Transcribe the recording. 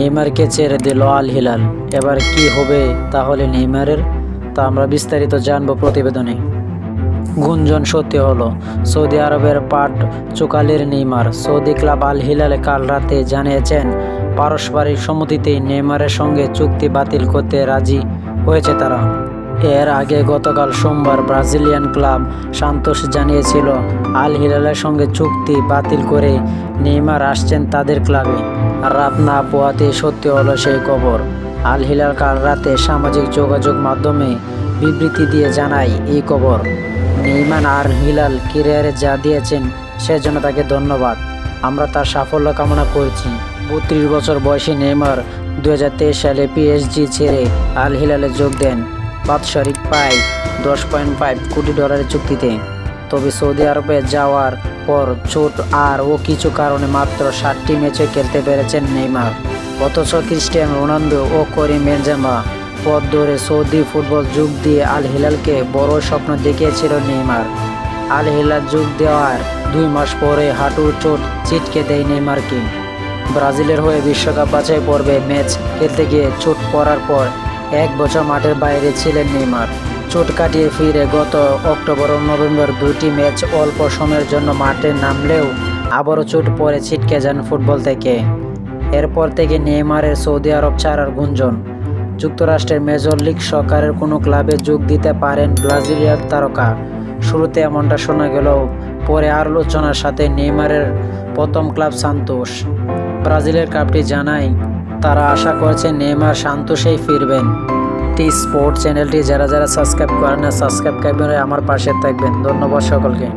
নেইমারকে ছেড়ে দিল Al Hilal. এবার কি হবে তাহলে নেইমারের, তা আমরা বিস্তারিত জানবো প্রতিবেদনে। গুঞ্জন সত্যি হলো, সৌদি আরবের পাট চোকালের নেইমার সৌদি ক্লাব আল হিলালে কাল রাতে জানিয়েছেন পারস্পরিক সম্মতিতেই নেইমারের সঙ্গে চুক্তি বাতিল করতে রাজি হয়েছে তারা। এর আগে গতকাল সোমবার ব্রাজিলিয়ান ক্লাব সান্তোস জানিয়েছিল আল হিলালের সঙ্গে চুক্তি বাতিল করে নেইমার আসছেন তাদের ক্লাবে। রাত না পোহাতে সত্যি হলো সেই খবর। আল হিলাল কাল রাতে সামাজিক যোগাযোগ মাধ্যমে বিবৃতি দিয়ে জানায় এই খবর। নেইমার আর হিলাল ক্যারিয়ারে যা দিয়েছেন সেজন্য তাকে ধন্যবাদ। আমরা তার সাফল্য কামনা করছি। 32 বছর বয়সী নেইমার 2023 সালে PSG ছেড়ে আল হিলালে যোগ দেন বাৎসরিক প্রায় $10.5 কোটি চুক্তিতে। তবে সৌদি আরবে যাওয়ার পর চোট আর কিছু কারণে মাত্র 60টি ম্যাচে খেলতে পেরেছেন নেইমার। অথচ ক্রিস্টিয়ানো রোনালদো ও করিম বেনজেমা পথ ধরে সৌদি ফুটবল যোগ দিয়ে আল হিলালকে বড় স্বপ্ন দেখিয়েছিল নেইমার। আল হিলাল যোগ দেওয়ার 2 মাস পরে হাঁটুর চোট ছিটকে দেয় নেইমারকে। ব্রাজিলের হয়ে বিশ্বকাপ বাছাই পর্বে ম্যাচ খেলতে গিয়ে চোট পড়ার পর 1 বছর মাঠের বাইরে ছিলেন নেইমার। চোট কাটিয়ে ফিরে গত অক্টোবর ও নভেম্বর 2টি ম্যাচ অল্প সময়ের জন্য মাঠে নামলেও আবারও চোট পড়ে ছিটকে যান ফুটবল থেকে। এরপর থেকে নেইমারের সৌদি আরব ছাড়ার গুঞ্জন। যুক্তরাষ্ট্রের মেজর লিগ সকারের কোনো ক্লাবে যোগ দিতে পারেন ব্রাজিলিয়ান তারকা। শুরুতে এমনটা শোনা গেলেও পরে আলোচনার সাথে নেইমারের প্রথম ক্লাব সান্তোস। ব্রাজিলের ক্লাবটি জানায় তারা আশা করছে নেইমার সান্তোসেই ফিরবেন। স্পোর্টস চ্যানেলটি যারা সাবস্ক্রাইব করেন না, সাবস্ক্রাইব করে আমার পাশে থাকবেন। ধন্যবাদ সকলকে।